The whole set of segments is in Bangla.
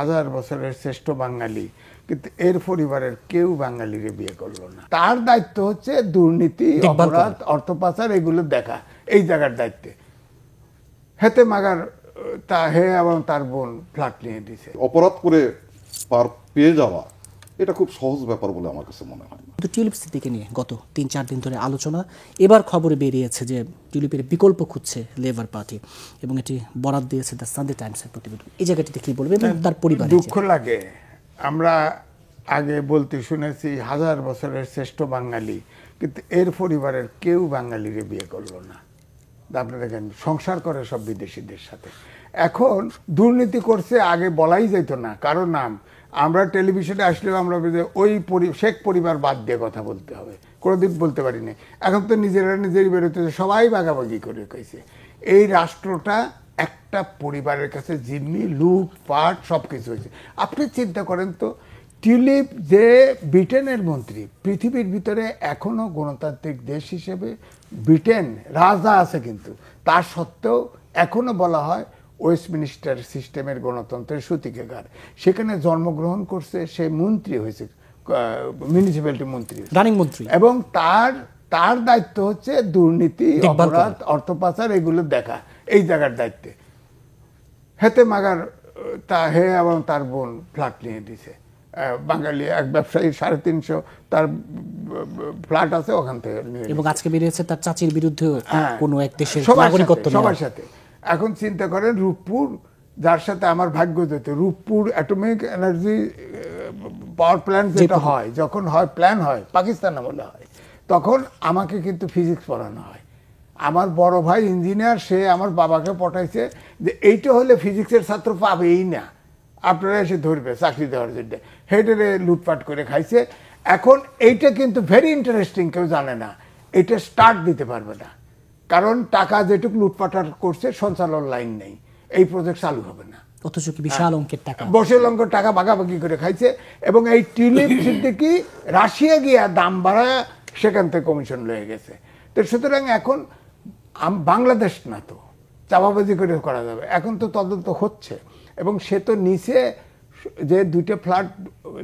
হাজার বছরের শ্রেষ্ঠ বাঙালি, কিন্তু এর পরিবারের কেউ বাঙালিরে বিয়ে করলো না। তার দায়িত্ব হচ্ছে দুর্নীতি, অপরাধ, অর্থ পাচার এগুলো দেখা, এই জায়গার দায়িত্বে। হেতে মাগার হে এবং তার বোন ফ্ল্যাট নিয়ে দিছে। অপরাধ করে পার পেয়ে যাওয়া এটা খুব সহজ ব্যাপার বলে আমার কাছে মনে হয় না। টিউলিপ সিদ্দিককে নিয়ে গত ৩-৪ দিন ধরে আলোচনা, এবার খবরে বেরিয়েছে যে টিউলিপের বিকল্প খুঁজছে লেবার পার্টি এবং এটি বরাদ দিয়েছে দ্য সানডে টাইমসের প্রতিবেদন। এই জায়গাটিতে কি বলবে এবং তার পরিবার? দুঃখ লাগে, আমরা আগে বলতে শুনেছি হাজার বছরের শ্রেষ্ঠ বাঙালি, কিন্তু এর পরিবারের কেউ বাঙালিরে বিয়ে করলো না। আপনি দেখেন সংসার করে সব বিদেশিদের সাথে। এখন দুর্নীতি করছে, আগে বলাই যেত না কারো নাম। আমরা টেলিভিশনে আসলেও আমরা ওই শেখ পরিবার বাদ দিয়ে কথা বলতে হবে, কোনোদিন বলতে পারিনি। এখন তো নিজেরই বেরোতে সবাই ভাগাভাগি করে কইছে। এই রাষ্ট্রটা একটা পরিবারের কাছে জিম্মি, লুটপাট সব কিছু হয়েছে। আপনি চিন্তা করেন তো, টিউলিপ যে ব্রিটেনের মন্ত্রী, পৃথিবীর ভিতরে এখনো গণতান্ত্রিক দেশ হিসেবে ব্রিটেন রাজা আছে, কিন্তু তার সত্ত্বেও এখনো বলা হয় ওয়েস্টমিনিস্টার সিস্টেমের গণতন্ত্রের সূতিকাগার। সেখানে জন্মগ্রহণ করছে, সে মন্ত্রী হয়েছে, মিউনিসিপ্যালিটি মন্ত্রী, রানিং মন্ত্রী, এবং তার দায়িত্ব হচ্ছে দুর্নীতি, অপরাধ, অর্থ পাচার এগুলো দেখা, এই জায়গার দায়িত্বে। হেতে মাগার হে এবং তার বোন ফ্ল্যাট নিয়ে দিছে। বাঙালি এক ব্যবসায়ী 350 তার ফ্ল্যাট আছে, ওখান থেকে নিয়ে। এবং আজকে বেরিয়েছে তার চাচির বিরুদ্ধে কোনো এক দেশের নাগরিকত্ব সবার সাথে। এখন চিন্তা করেন, রূপপুর, যার সাথে আমার ভাগ্য যেত, Rooppur atomic energy power plant যেটা হয়, যখন হয় প্ল্যান হয় পাকিস্তান আমলে হয়, তখন আমাকে কিন্তু ফিজিক্স পড়ানো হয়। আমার বড় ভাই ইঞ্জিনিয়ার, সে আমার বাবাকে পটাইছে যে এইটা হলে ফিজিক্সের ছাত্র পাবেই না, আপনারা এসে ধরবে চাকরি দেওয়ার জন্য। হেডেরে লুটপাট করে খাইছে। এখন এইটা কিন্তু ভেরি ইন্টারেস্টিং, কেউ জানে না, এটা স্টার্ট দিতে পারবে না, কারণ টাকা যেটুকু লুটপাটার করছে সঞ্চালন লাইন নেই, এই প্রজেক্ট চালু হবে না। অথচ কি বিশাল অঙ্কের টাকা, বিশাল অঙ্কের টাকা ভাগাভাগি করে খাইছে। এবং এই টিউলিপ সিদ্দিকি রাশিয়া গিয়া দাম বাড়ায় সেখান থেকে কমিশন লয়ে গেছে। তো সুতরাং এখন বাংলাদেশ না তো চাপাবাজি করে করা যাবে। এখন তো তদন্ত হচ্ছে, এবং সে তো নিচে যে 2টা ফ্ল্যাট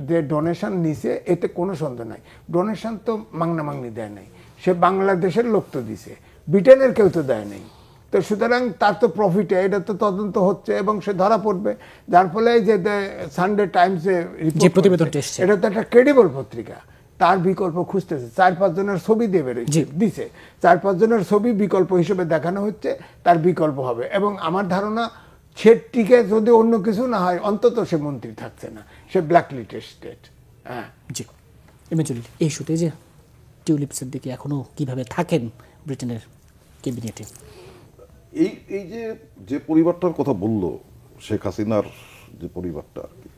যে ডোনেশন নিছে, এতে কোনো সন্দেহ নাই। ডোনেশন তো মাংনামাংনি দেয় নাই, সে বাংলাদেশের লোক তো দিছে, ব্রিটেনের কেউ তো দেয় নাই। তো সুতরাং তার তো প্রফিটে, এটা তো তদন্ত হচ্ছে এবং সে ধরা পড়বে। যার ফলে যে সানডে টাইমসে এটা তো একটা ক্রেডিবল পত্রিকা, তার বিকল্প খুঁজতেছে। 4-5 জনের ছবি দেবে দিছে, 4-5 জনের ছবি বিকল্প হিসেবে দেখানো হচ্ছে, তার বিকল্প হবে। এবং আমার ধারণা সে টিকে, যদি অন্য কিছু না হয়, অন্তত সে মন্ত্রী থাকছে না, সে ব্ল্যাকলিস্টেড স্টেট। হ্যাঁ জি, ইমেজুয়ালি এই শুতে যে টিউলিপ সিদ্দিকী এখনো কিভাবে থাকেন ব্রিটেনের ক্যাবিনেটে। এই যে পরিবারটার কথা বললো, শেখ হাসিনার যে পরিবারটা আর কি,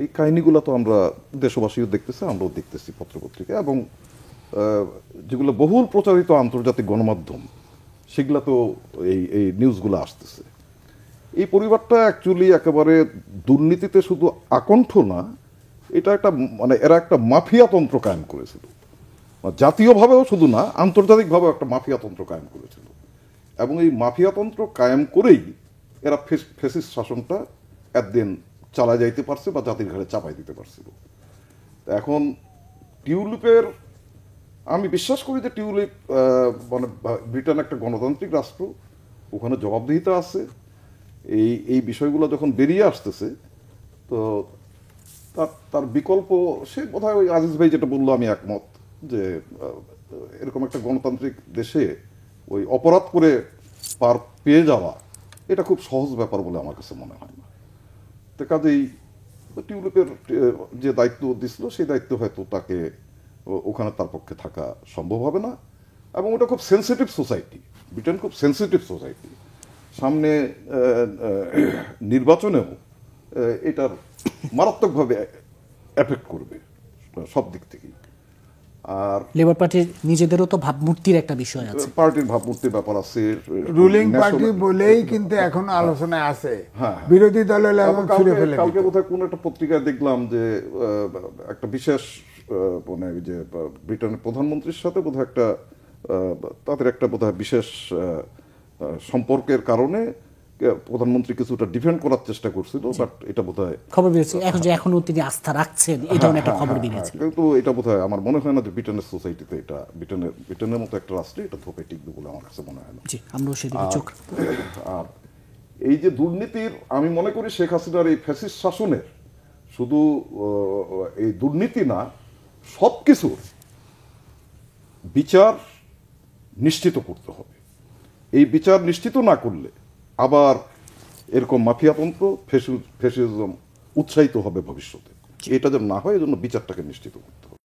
এই কাহিনীগুলো তো আমরা দেশবাসীও দেখতেছি, আমরাও দেখতেছি পত্রপত্রিকা, এবং যেগুলো বহুল প্রচারিত আন্তর্জাতিক গণমাধ্যম, সেগুলো তো এই নিউজগুলো আসতেছে। এই পরিবারটা অ্যাকচুয়ালি একেবারে দুর্নীতিতে শুধু আকণ্ঠ না, এটা একটা এরা একটা মাফিয়াতন্ত্র কায়েম করেছিল। জাতীয়ভাবেও শুধু না, আন্তর্জাতিকভাবেও একটা মাফিয়াতন্ত্র কায়েম করেছিল। এবং এই মাফিয়াতন্ত্র কায়েম করেই এরা ফ্যাসিস্ট শাসনটা একদিন চালা যাইতে পারছে বা জাতির ঘাড়ে চাপাই দিতে পারছিল। এখন টিউলিপের, আমি বিশ্বাস করি যে টিউলিপ ব্রিটেন একটা গণতান্ত্রিক রাষ্ট্র, ওখানে জবাবদিহিতা আছে। এই বিষয়গুলো যখন বেরিয়ে আসতেছে, তো তার বিকল্প সে বোধহয় ওই আজিজ ভাই যেটা বললো, আমি একমত যে এরকম একটা গণতান্ত্রিক দেশে ওই অপরাধ করে পার পেয়ে যাওয়া এটা খুব সহজ ব্যাপার বলে আমার কাছে মনে হয় না। তো কাজেই টিউলিপের যে দায়িত্ব দিছিল, সেই দায়িত্ব হয়তো তাকে ওখানে তার পক্ষে থাকা সম্ভব হবে না। এবং ওটা খুব সেন্সিটিভ সোসাইটি, ব্রিটেন খুব সেন্সিটিভ সোসাইটি। সামনে নির্বাচনেও এটার মারাত্মকভাবে এফেক্ট করবে সব দিক থেকেই। আর লেবার পার্টির নিজেদেরও তো ভাবমূর্তির একটা বিষয় আছে, পার্টির ভাবমূর্তির ব্যাপার আছে। রুলিং পার্টি বলেই কিন্তু এখন আলোচনায় আছে, বিরোধী দলের কালকে বোধহয় কোন একটা পত্রিকায় দেখলাম যে একটা বিশেষ যে ব্রিটেনের প্রধানমন্ত্রীর সাথে বোধহয় তাদের একটা বোধহয় বিশেষ সম্পর্কের কারণে প্রধানমন্ত্রী কিছুটা ডিফেন্ড করার চেষ্টা করছিল, বাট এটা বোধহয় খবর বেরিয়েছে এখন যে এখনো তিনি আস্থা রাখছেন এই ধরনের একটা খবর বেরিয়েছে। কিন্তু এটা বোধহয় আমার মনে হয় না যে ব্রিটেনের সোসাইটিতে এটা ব্রিটেনের মতো একটা রাষ্ট্রে এটা ধোপে টিকবে বলে আমার কাছে মনে হয় না। জি, আমরাও সেদিকে চোখ। আর এই যে দুর্নীতির, আমি মনে করি শেখ হাসিনার এই ফ্যাসিস্ট শাসনের শুধু এই দুর্নীতি না, সব কিছুর বিচার নিশ্চিত করতে হবে। এই বিচার নিশ্চিত না করলে আবার এরকম মাফিয়াতন্ত্র, ফ্যাসিজম উৎসাহিত হবে ভবিষ্যতে। এটা যেন না হয়, এজন্য বিচারটাকে নিশ্চিত করতে হবে।